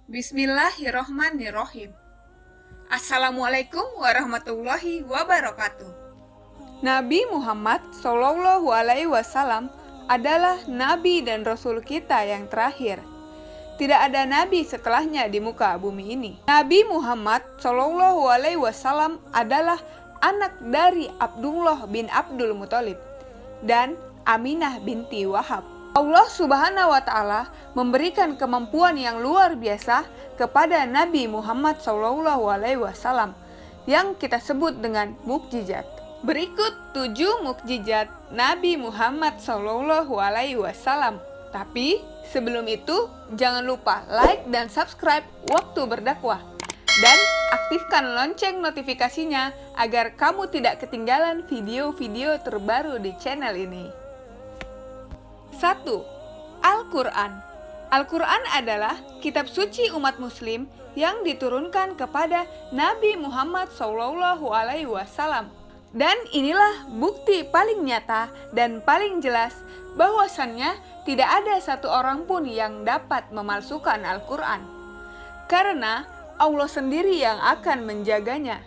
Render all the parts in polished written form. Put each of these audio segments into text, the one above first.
Bismillahirrohmanirrohim. Assalamualaikum warahmatullahi wabarakatuh. Nabi Muhammad Shallallahu Alaihi Wasallam adalah Nabi dan Rasul kita yang terakhir. Tidak ada Nabi setelahnya di muka bumi ini. Nabi Muhammad Shallallahu Alaihi Wasallam adalah anak dari Abdullah bin Abdul Muthalib dan Aminah binti Wahab. Allah Subhanahu wa Ta'ala memberikan kemampuan yang luar biasa kepada Nabi Muhammad Shallallahu Alaihi Wasallam yang kita sebut dengan mukjizat. Berikut 7 mukjizat Nabi Muhammad Shallallahu Alaihi Wasallam. Tapi sebelum itu jangan lupa like dan subscribe waktu berdakwah dan aktifkan lonceng notifikasinya agar kamu tidak ketinggalan video-video terbaru di channel ini. 1. Al-Quran. Al-Quran adalah kitab suci umat muslim yang diturunkan kepada Nabi Muhammad Shallallahu Alaihi Wasallam. Dan inilah bukti paling nyata dan paling jelas bahwasannya tidak ada satu orang pun yang dapat memalsukan Al-Quran, karena Allah sendiri yang akan menjaganya.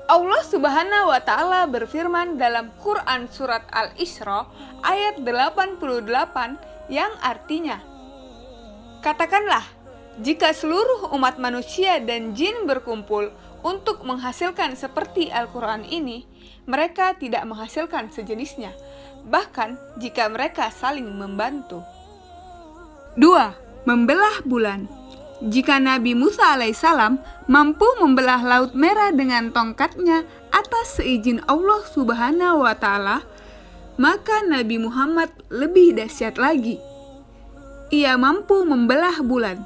Allah Subhanahu wa Ta'ala berfirman dalam Quran surat Al-Isra ayat 88 yang artinya, "Katakanlah, jika seluruh umat manusia dan jin berkumpul untuk menghasilkan seperti Al-Quran ini, mereka tidak menghasilkan sejenisnya, bahkan jika mereka saling membantu." 2. Membelah bulan. Jika Nabi Musa alaihissalam mampu membelah Laut Merah dengan tongkatnya atas seizin Allah Subhanahu wa Ta'ala, maka Nabi Muhammad lebih dahsyat lagi. Ia mampu membelah bulan.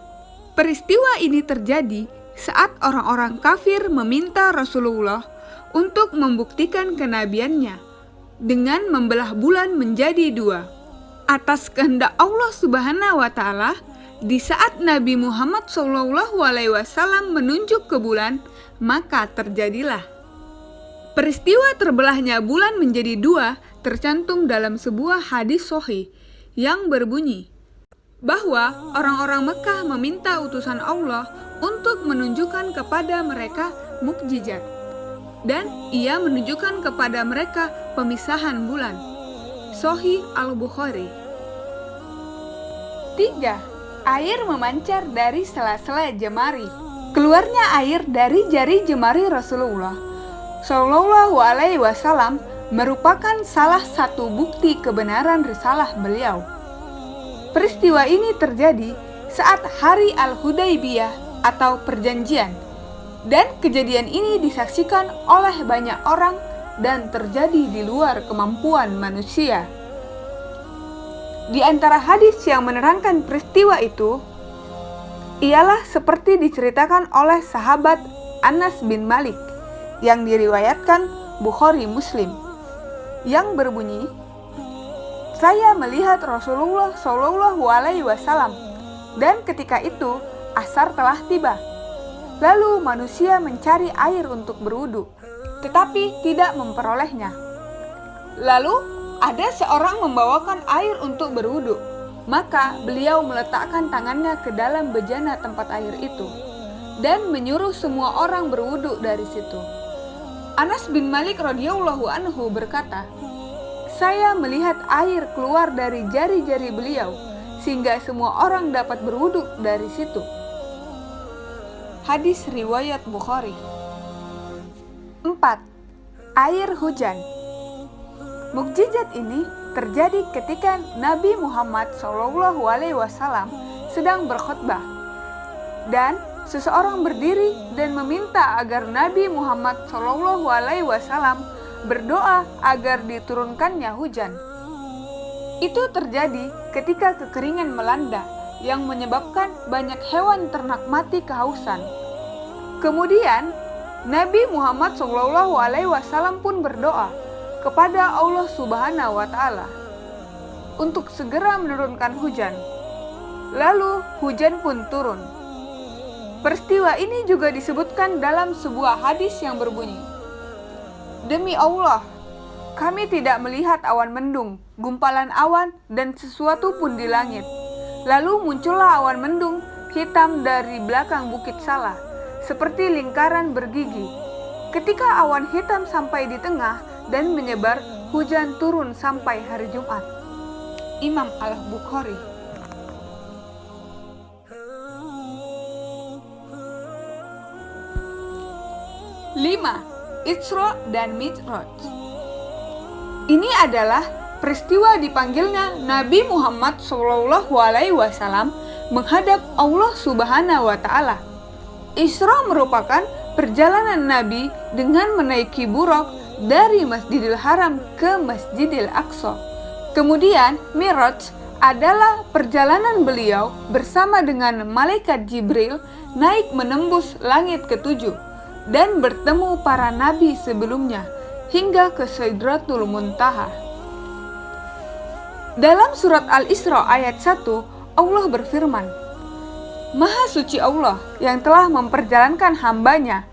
Peristiwa ini terjadi saat orang-orang kafir meminta Rasulullah untuk membuktikan kenabiannya dengan membelah bulan menjadi 2. Atas kehendak Allah Subhanahu wa Ta'ala, di saat Nabi Muhammad Shallallahu Alaihi Wasallam menunjuk ke bulan, maka terjadilah peristiwa terbelahnya bulan menjadi 2 tercantum dalam sebuah hadis sahih yang berbunyi bahwa orang-orang Mekah meminta utusan Allah untuk menunjukkan kepada mereka mukjizat, dan ia menunjukkan kepada mereka pemisahan bulan. Sahih Al-Bukhari. 3. Air memancar dari sela-sela jemari. Keluarnya air dari jari jemari Rasulullah Shallallahu Alaihi Wasallam merupakan salah satu bukti kebenaran risalah beliau. Peristiwa ini terjadi saat hari Al-Hudaybiyah atau perjanjian, dan kejadian ini disaksikan oleh banyak orang dan terjadi di luar kemampuan manusia. Di antara hadis yang menerangkan peristiwa itu ialah seperti diceritakan oleh sahabat Anas bin Malik yang diriwayatkan Bukhari Muslim, yang berbunyi, "Saya melihat Rasulullah Shallallahu Alaihi Wasallam dan ketika itu asar telah tiba. Lalu manusia mencari air untuk berwudu, tetapi tidak memperolehnya. Lalu ada seorang membawakan air untuk berwudu, maka beliau meletakkan tangannya ke dalam bejana tempat air itu dan menyuruh semua orang berwudu dari situ." Anas bin Malik radhiyallahu anhu berkata, "Saya melihat air keluar dari jari-jari beliau sehingga semua orang dapat berwudu dari situ." Hadis riwayat Bukhari. 4. Air hujan. Mukjizat ini terjadi ketika Nabi Muhammad Shallallahu Alaihi Wasallam sedang berkhutbah, dan seseorang berdiri dan meminta agar Nabi Muhammad Shallallahu Alaihi Wasallam berdoa agar diturunkannya hujan. Itu terjadi ketika kekeringan melanda yang menyebabkan banyak hewan ternak mati kehausan. Kemudian Nabi Muhammad Shallallahu Alaihi Wasallam pun berdoa kepada Allah Subhanahu wa Ta'ala untuk segera menurunkan hujan. Lalu hujan pun turun. Peristiwa ini juga disebutkan dalam sebuah hadis yang berbunyi, "Demi Allah, kami tidak melihat awan mendung, gumpalan awan, dan sesuatu pun di langit. Lalu muncullah awan mendung hitam dari belakang bukit Salah, seperti lingkaran bergigi. Ketika awan hitam sampai di tengah dan menyebar, hujan turun sampai hari Jumat. Imam Al-Bukhari. 5. Isra dan Mi'raj. Ini adalah peristiwa dipanggilnya Nabi Muhammad SAW menghadap Allah Subhanahu wa Ta'ala. Isra merupakan perjalanan Nabi dengan menaiki buraq dari Masjidil Haram ke Masjidil Aqsa. Kemudian Mi'raj adalah perjalanan beliau bersama dengan malaikat Jibril naik menembus langit ketujuh dan bertemu para nabi sebelumnya hingga ke Sidratul Muntaha. Dalam surat Al-Isra ayat 1, Allah berfirman, "Maha suci Allah yang telah memperjalankan hambanya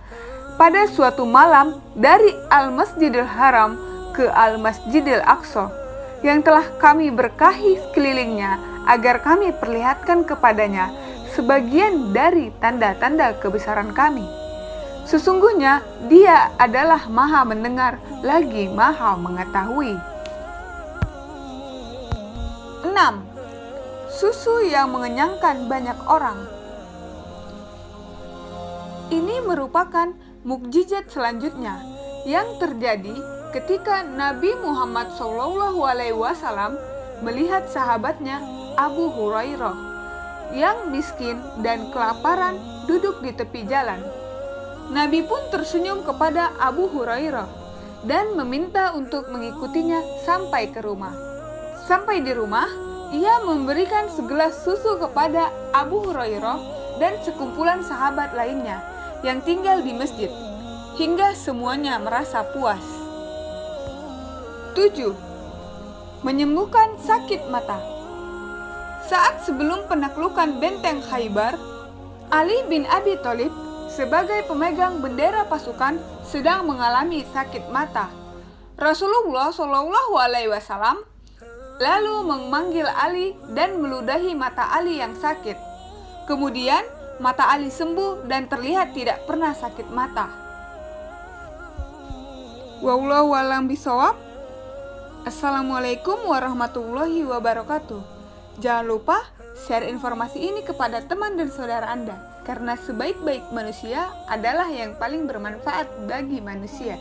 pada suatu malam dari Al-Masjidil Haram ke Al-Masjidil Aqsa, yang telah kami berkahi sekelilingnya agar kami perlihatkan kepadanya sebagian dari tanda-tanda kebesaran kami. Sesungguhnya Dia adalah Maha mendengar lagi Maha mengetahui." 6. Susu yang mengenyangkan banyak orang. Ini merupakan mukjizat selanjutnya yang terjadi ketika Nabi Muhammad SAW melihat sahabatnya Abu Hurairah yang miskin dan kelaparan duduk di tepi jalan. Nabi pun tersenyum kepada Abu Hurairah dan meminta untuk mengikutinya sampai ke rumah. Sampai di rumah, ia memberikan segelas susu kepada Abu Hurairah dan sekumpulan sahabat lainnya yang tinggal di masjid, hingga semuanya merasa puas. 7. Menyembuhkan sakit mata. Saat sebelum penaklukan benteng Khaybar, Ali bin Abi Thalib sebagai pemegang bendera pasukan sedang mengalami sakit mata. Rasulullah SAW lalu memanggil Ali dan meludahi mata Ali yang sakit. Kemudian mata Ali sembuh dan terlihat tidak pernah sakit mata. Wallahu a'lam bishawab. Assalamualaikum warahmatullahi wabarakatuh. Jangan lupa share informasi ini kepada teman dan saudara Anda, karena sebaik-baik manusia adalah yang paling bermanfaat bagi manusia.